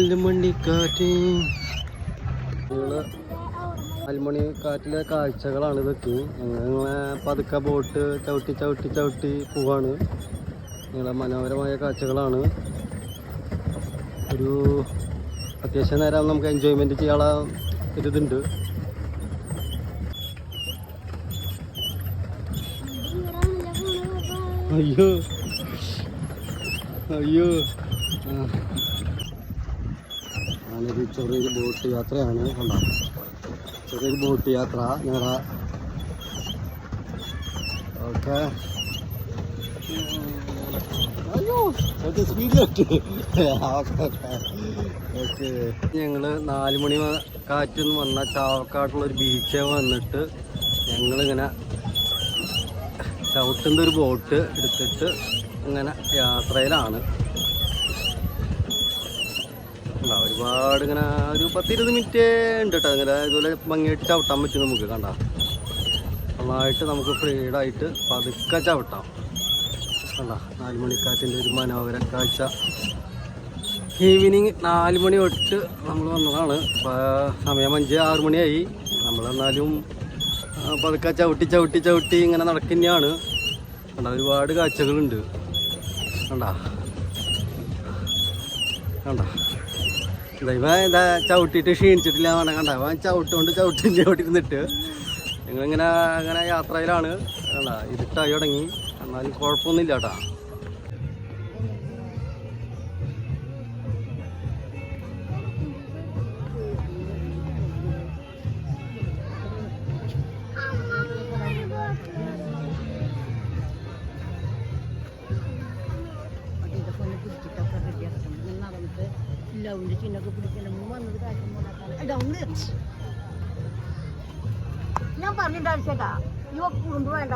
നാലുമണിക്കാറ്റ് നാലുമണിക്കാറ്റിലെ കാഴ്ചകളാണ് ഇതൊക്കെ. ഞങ്ങളെ പതുക്കെ ബോട്ട് ചവിട്ടി ചവിട്ടി ചവിട്ടി പോവാണ്. ഞങ്ങളെ മനോഹരമായ കാഴ്ചകളാണ്. ഒരു അത്യാവശ്യം നേരം നമുക്ക് എൻജോയ്മെൻറ്റ് ചെയ്യാനുള്ള ഒരിതുണ്ട്. അയ്യോ അയ്യോ ഞാനൊരു ചെറിയൊരു ബോട്ട് യാത്രയാണ്. കണ്ടോ, ചെറിയൊരു ബോട്ട് യാത്ര ഞങ്ങളെ. ഓക്കെ, അയ്യോ സ്പീഡിലോട്ട്. ഓക്കെ, ഞങ്ങൾ 4 മണി കാറ്റെന്ന് വന്ന ചാവക്കാട്ടുള്ളൊരു ബീച്ച് വന്നിട്ട് ഞങ്ങളിങ്ങനെ ചവിട്ടുന്ന ഒരു ബോട്ട് എടുത്തിട്ട് ഇങ്ങനെ യാത്രയിലാണ്. ഒരുപാട് ഇങ്ങനെ ഒരു 10-20 മിനിറ്റ് ഉണ്ട് കേട്ടോ. അങ്ങനെ ഇതുപോലെ ഭംഗിയായിട്ട് ചവിട്ടാൻ പറ്റും നമുക്ക്. കണ്ട, നന്നായിട്ട് നമുക്ക് ഫ്രീഡായിട്ട് പതുക്കെ ചവിട്ടാം. കണ്ട, 4 മണിക്കാറ്റിൻ്റെ ഒരു മനോഹര കാഴ്ച. ഈവനിങ് 4 മണി തൊട്ട് നമ്മൾ വന്നതാണ്. സമയം 5-6 മണിയായി. നമ്മളെന്നാലും പതുക്കെ ചവിട്ടി ചവിട്ടി ചവിട്ടി ഇങ്ങനെ നടക്കുന്നതാണ്. കണ്ട, ഒരുപാട് കാഴ്ചകളുണ്ട്. കണ്ട കണ്ട ഇതാ ചവിട്ടിയിട്ട് ക്ഷീണിച്ചിട്ടില്ല വേണം. കണ്ട, ചവിട്ടുകൊണ്ട് ചവിട്ടിരുന്നിട്ട് ഞങ്ങളിങ്ങനെ അങ്ങനെ യാത്രയിലാണ്. കണ്ട, ഇരുട്ടായി തുടങ്ങി. എന്നാലും കുഴപ്പമൊന്നുമില്ല കേട്ടാ. ഞാൻ പറഞ്ഞിട്ടാ ഇവ കുടുംബം വേണ്ട.